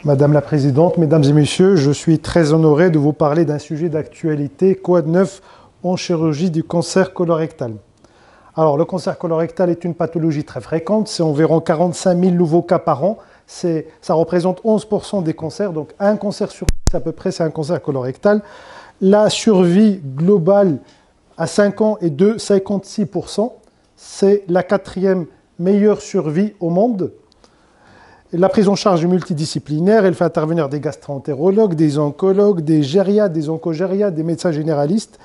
Madame la Présidente, Mesdames et Messieurs, je suis très honoré de vous parler d'un sujet d'actualité, quoi de neuf en chirurgie du cancer colorectal. Alors, le cancer colorectal est une pathologie très fréquente, c'est environ 45 000 nouveaux cas par an, ça représente 11% des cancers, donc un cancer sur 10 à peu près, c'est un cancer colorectal. La survie globale à 5 ans est de 56%, c'est la quatrième meilleure survie au monde. La prise en charge est multidisciplinaire, elle fait intervenir des gastro-entérologues, des oncologues, des gériatres, des oncogériatres, des médecins généralistes.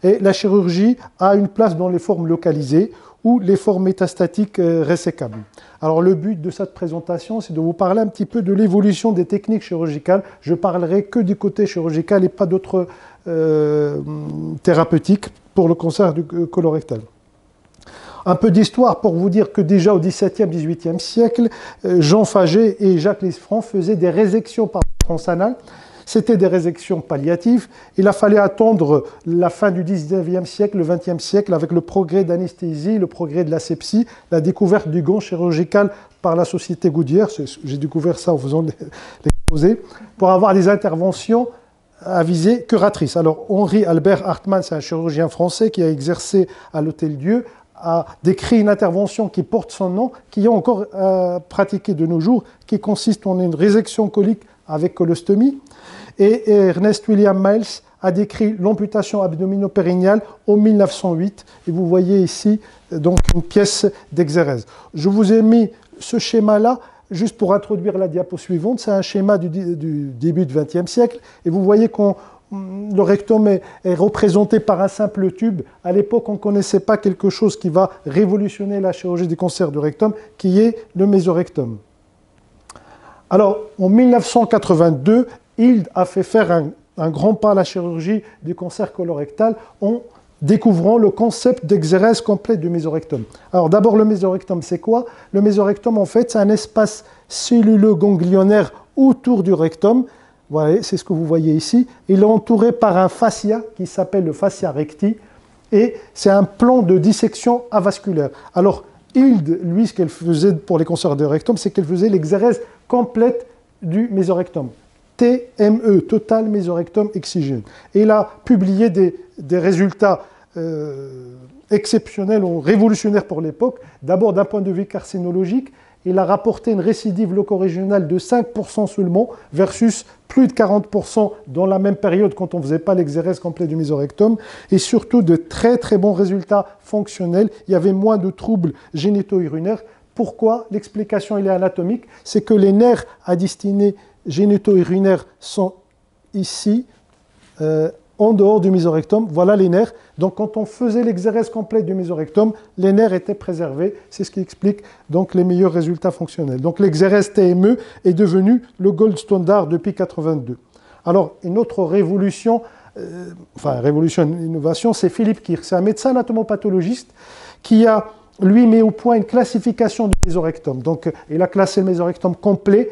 Et la chirurgie a une place dans les formes localisées ou les formes métastatiques résécables. Alors le but de cette présentation, c'est de vous parler un petit peu de l'évolution des techniques chirurgicales. Je parlerai que du côté chirurgical et pas d'autres thérapeutiques pour le cancer du colorectal. Un peu d'histoire pour vous dire que déjà au XVIIe, XVIIIe siècle, Jean Faget et Jacques Lisfranc faisaient des résections par transanale. C'était des résections palliatives. Il a fallu attendre la fin du XIXe siècle, le XXe siècle, avec le progrès d'anesthésie, le progrès de l'asepsie, la découverte du gant chirurgical par la société Goodyear. J'ai découvert ça en faisant l'exposé, pour avoir des interventions à visée curatrice. Alors, Henri Albert Hartmann, c'est un chirurgien français qui a exercé à l'Hôtel-Dieu, a décrit une intervention qui porte son nom, qui est encore pratiquée de nos jours, qui consiste en une résection colique avec colostomie. Et Ernest William Miles a décrit l'amputation abdominopérinéale en 1908. Et vous voyez ici donc une pièce d'exérèse. Je vous ai mis ce schéma-là juste pour introduire la diapo suivante. C'est un schéma du début du XXe siècle. Et vous voyez qu'on le rectum est représenté par un simple tube. À l'époque, on ne connaissait pas quelque chose qui va révolutionner la chirurgie du cancer du rectum, qui est le mésorectum. Alors, en 1982, Hild a fait faire un grand pas à la chirurgie du cancer colorectal en découvrant le concept d'exérèse complète du mésorectum. Alors, d'abord, le mésorectum, c'est quoi? Le mésorectum, en fait, c'est un espace celluleux ganglionnaire autour du rectum. Voilà, c'est ce que vous voyez ici. Il est entouré par un fascia qui s'appelle le fascia recti et c'est un plan de dissection avasculaire. Alors, Hild, lui, ce qu'elle faisait pour les cancers du rectum, c'est qu'elle faisait l'exérèse complète du mésorectum. TME, Total Mesorectum Excision. Et il a publié des résultats exceptionnels ou révolutionnaires pour l'époque. D'abord, d'un point de vue carcinologique, il a rapporté une récidive locorégionale de 5% seulement versus plus de 40% dans la même période quand on ne faisait pas l'exérèse complet du mésorectum, et surtout de très très bons résultats fonctionnels. Il y avait moins de troubles génito-urinaires. Pourquoi? L'explication est anatomique, c'est que les nerfs à destinée génito-urinaires sont ici, en dehors du mésorectum. Voilà les nerfs. Donc, quand on faisait l'exérèse complète du mésorectum, les nerfs étaient préservés. C'est ce qui explique donc les meilleurs résultats fonctionnels. Donc, l'exérèse TME est devenu le gold standard depuis 1982. Alors, une autre révolution, une innovation, c'est Philippe Kirk. C'est un médecin anatomopathologiste qui a, lui, mis au point une classification du mésorectum. Donc, il a classé le mésorectum complet.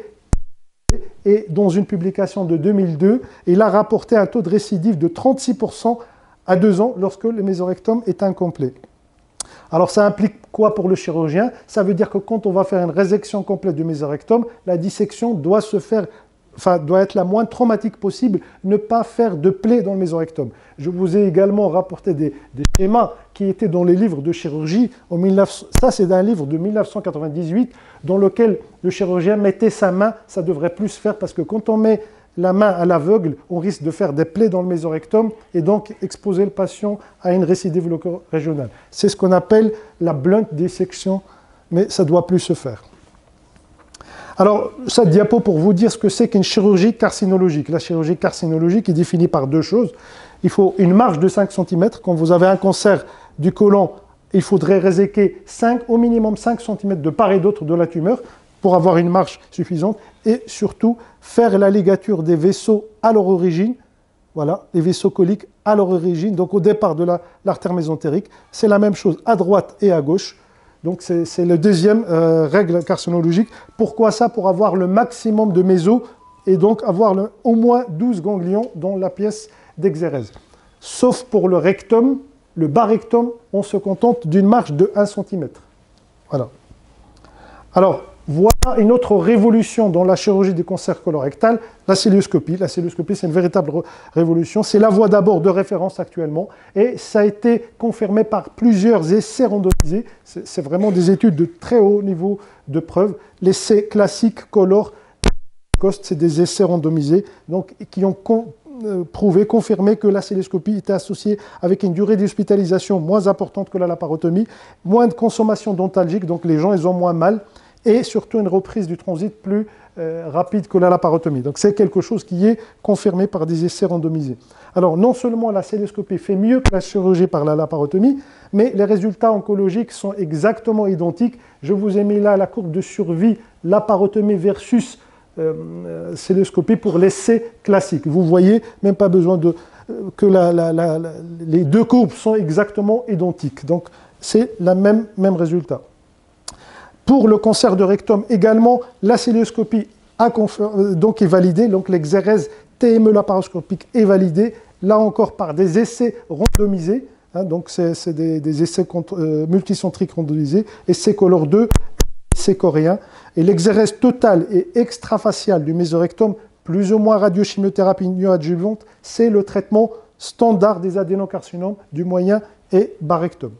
Et dans une publication de 2002, il a rapporté un taux de récidive de 36% à 2 ans lorsque le mésorectum est incomplet. Alors ça implique quoi pour le chirurgien? Ça veut dire que quand on va faire une résection complète du mésorectum, la dissection doit être la moins traumatique possible, ne pas faire de plaie dans le mésorectum. Je vous ai également rapporté des schémas qui étaient dans les livres de chirurgie. Ça, c'est un livre de 1998 dans lequel le chirurgien mettait sa main. Ça devrait plus se faire parce que quand on met la main à l'aveugle, on risque de faire des plaies dans le mésorectum et donc exposer le patient à une récidive locorégionale. C'est ce qu'on appelle la blunt dissection, mais ça ne doit plus se faire. Alors, cette diapo pour vous dire ce que c'est qu'une chirurgie carcinologique. La chirurgie carcinologique est définie par deux choses. Il faut une marge de 5 cm. Quand vous avez un cancer du côlon, il faudrait réséquer au minimum 5 cm de part et d'autre de la tumeur pour avoir une marge suffisante. Et surtout, faire la ligature des vaisseaux à leur origine. Voilà, les vaisseaux coliques à leur origine, donc au départ de l'artère mésentérique. C'est la même chose à droite et à gauche. Donc c'est la deuxième règle carcinologique. Pourquoi ça? Pour avoir le maximum de méso et donc avoir au moins 12 ganglions dans la pièce d'exérèse. Sauf pour le rectum, le bas rectum, on se contente d'une marge de 1 cm. Voilà. Alors, Voilà une autre révolution dans la chirurgie du cancer colorectal, la célioscopie. La célioscopie, c'est une véritable révolution. C'est la voie d'abord de référence actuellement et ça a été confirmé par plusieurs essais randomisés. C'est vraiment des études de très haut niveau de preuve. L'essai classique Color, c'est des essais randomisés donc, qui ont prouvé, confirmé que la célioscopie était associée avec une durée d'hospitalisation moins importante que la laparotomie, moins de consommation dentalgique, donc les gens ils ont moins mal, et surtout une reprise du transit plus rapide que la laparotomie. Donc c'est quelque chose qui est confirmé par des essais randomisés. Alors non seulement la célioscopie fait mieux que la chirurgie par la laparotomie, mais les résultats oncologiques sont exactement identiques. Je vous ai mis là la courbe de survie laparotomie versus célioscopie pour l'essai classique. Vous voyez, même pas besoin que les deux courbes sont exactement identiques. Donc c'est le même résultat. Pour le cancer de rectum également, la célioscopie donc est validée, donc l'exérèse TME laparoscopique est validée, là encore par des essais randomisés, hein, donc c'est des essais multicentriques randomisés, essai Color 2, essai coréen, et l'exérèse totale et extrafaciale du mésorectum, plus ou moins radiochimiothérapie néoadjuvante, c'est le traitement standard des adénocarcinomes du moyen et bas rectum.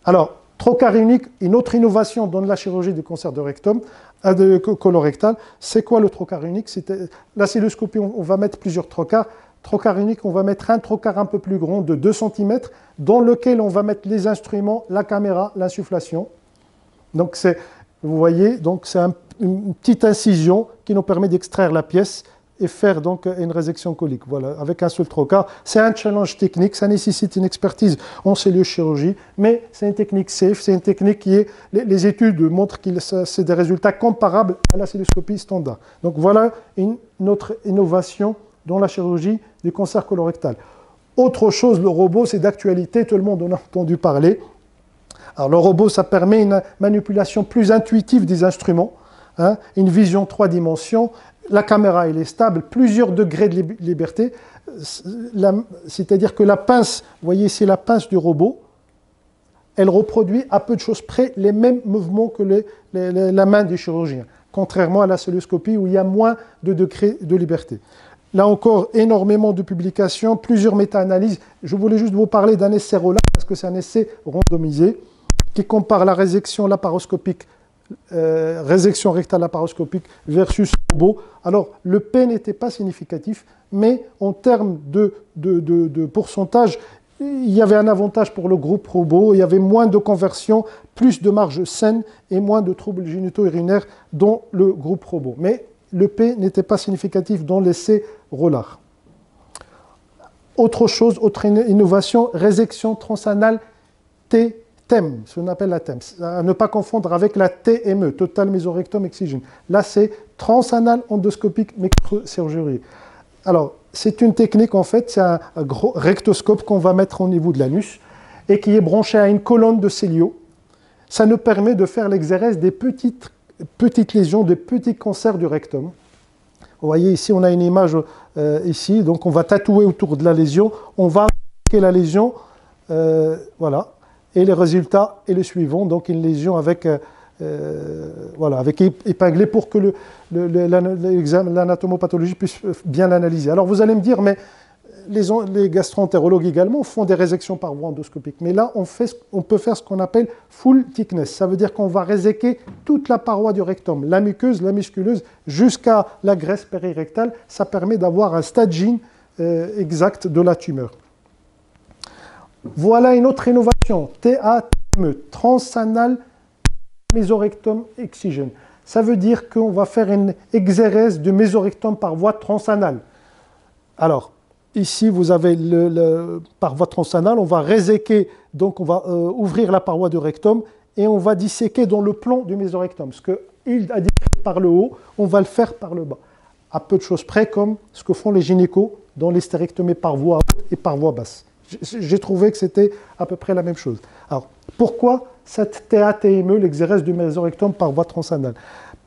Alors, trocar unique, une autre innovation dans la chirurgie du cancer de rectum, colorectal. C'est quoi le trocar unique? La célioscopie, on va mettre plusieurs trocars. Trocar unique, on va mettre un trocar un peu plus grand de 2 cm dans lequel on va mettre les instruments, la caméra, l'insufflation. Donc vous voyez, donc c'est une petite incision qui nous permet d'extraire la pièce et faire donc une résection colique, voilà, avec un seul trocar. C'est un challenge technique, ça nécessite une expertise en celluliochirurgie, mais c'est une technique safe, c'est une technique qui est, les études montrent que c'est des résultats comparables à la célioscopie standard. Donc voilà une autre innovation dans la chirurgie du cancer colorectal. Autre chose, le robot, c'est d'actualité, tout le monde en a entendu parler. Alors le robot, ça permet une manipulation plus intuitive des instruments, hein, une vision 3 dimensions. La caméra, elle est stable, plusieurs degrés de liberté, c'est-à-dire que la pince, vous voyez ici la pince du robot, elle reproduit à peu de choses près les mêmes mouvements que la main du chirurgien, contrairement à la célioscopie où il y a moins de degrés de liberté. Là encore, énormément de publications, plusieurs méta-analyses. Je voulais juste vous parler d'un essai Rolla, parce que c'est un essai randomisé, qui compare la résection laparoscopique résection rectale laparoscopique versus robot. Alors, le P n'était pas significatif, mais en termes de pourcentage, il y avait un avantage pour le groupe robot, il y avait moins de conversion, plus de marge saine et moins de troubles génito-urinaires dans le groupe robot. Mais le P n'était pas significatif dans l'essai Rollard. Autre chose, autre innovation, résection transanale TEM, ce qu'on appelle la TEM, à ne pas confondre avec la TME, Total Mesorectum Excision. Là, c'est transanal endoscopique microchirurgie. Alors, c'est une technique, en fait, c'est un gros rectoscope qu'on va mettre au niveau de l'anus et qui est branché à une colonne de célio. Ça nous permet de faire l'exérèse des petites lésions, des petits cancers du rectum. Vous voyez, ici, on a une image ici, donc on va tatouer autour de la lésion, on va marquer la lésion, voilà. Et les résultats est le suivant, donc une lésion avec, voilà, avec épinglé pour que l'anatomopathologie puisse bien l'analyser. Alors vous allez me dire, mais les gastro-entérologues également font des résections par voie endoscopique. Mais là, on peut faire ce qu'on appelle full thickness. Ça veut dire qu'on va réséquer toute la paroi du rectum, la muqueuse, la musculeuse, jusqu'à la graisse périrectale. Ça permet d'avoir un staging exact de la tumeur. Voilà une autre innovation, TATME, Transanal Mesorectum Excision. Ça veut dire qu'on va faire une exérèse du mésorectum par voie transanale. Alors, ici, vous avez par voie transanale, on va réséquer, donc on va ouvrir la paroi du rectum et on va disséquer dans le plan du mésorectum. Ce qu'il a dit par le haut, on va le faire par le bas. À peu de choses près, comme ce que font les gynécos dans l'hystérectomie par voie haute et par voie basse. J'ai trouvé que c'était à peu près la même chose. Alors, pourquoi cette TATME, l'exérèse du mésorectum par voie transanale?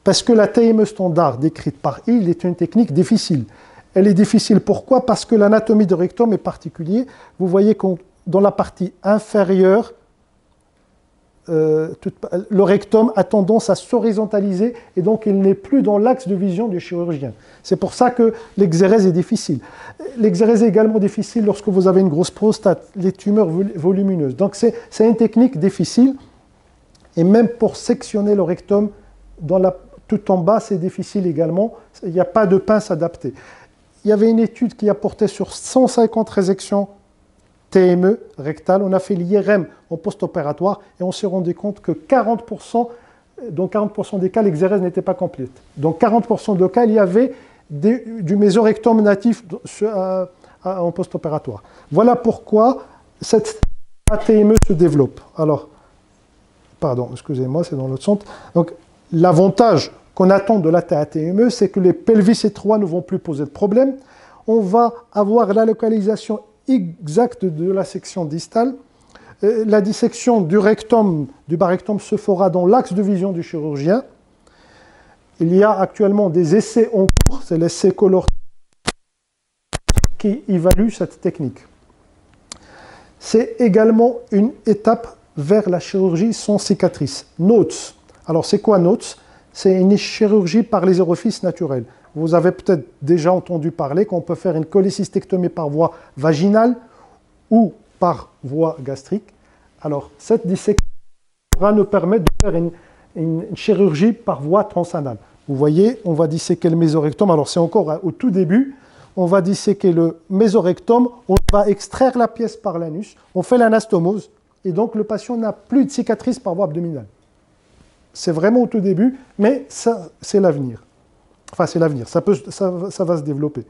Parce que la TME standard décrite par Hill est une technique difficile. Elle est difficile, pourquoi? Parce que l'anatomie du rectum est particulière. Vous voyez que dans la partie inférieure, le rectum a tendance à s'horizontaliser et donc il n'est plus dans l'axe de vision du chirurgien. C'est pour ça que l'exérèse est difficile. L'exérèse est également difficile lorsque vous avez une grosse prostate, les tumeurs volumineuses. Donc c'est une technique difficile et même pour sectionner le rectum tout en bas, c'est difficile également. Il n'y a pas de pince adaptée. Il y avait une étude qui a porté sur 150 résections TME rectale. On a fait l'IRM en post-opératoire et on s'est rendu compte que 40%, dans 40% des cas, l'exérèse n'était pas complète. Dans 40% de cas, il y avait du mésorectum natif en post-opératoire. Voilà pourquoi cette TME se développe. Alors, pardon, excusez-moi, c'est dans l'autre sens. Donc, l'avantage qu'on attend de la TME, c'est que les pelvis étroits ne vont plus poser de problème. On va avoir la localisation exacte de la section distale. La dissection du rectum, du bas rectum, se fera dans l'axe de vision du chirurgien. Il y a actuellement des essais en cours, c'est l'essai Color qui évalue cette technique. C'est également une étape vers la chirurgie sans cicatrice. NOTES. Alors c'est quoi NOTES? C'est une chirurgie par les orifices naturels. Vous avez peut-être déjà entendu parler qu'on peut faire une cholécystectomie par voie vaginale ou par voie gastrique. Alors, cette dissection pourra nous permettre de faire une chirurgie par voie transanale. Vous voyez, on va disséquer le mésorectum. Alors, c'est encore au tout début. On va disséquer le mésorectum. On va extraire la pièce par l'anus. On fait l'anastomose. Et donc, le patient n'a plus de cicatrice par voie abdominale. C'est vraiment au tout début, mais ça, c'est l'avenir. Enfin, c'est l'avenir, ça va se développer.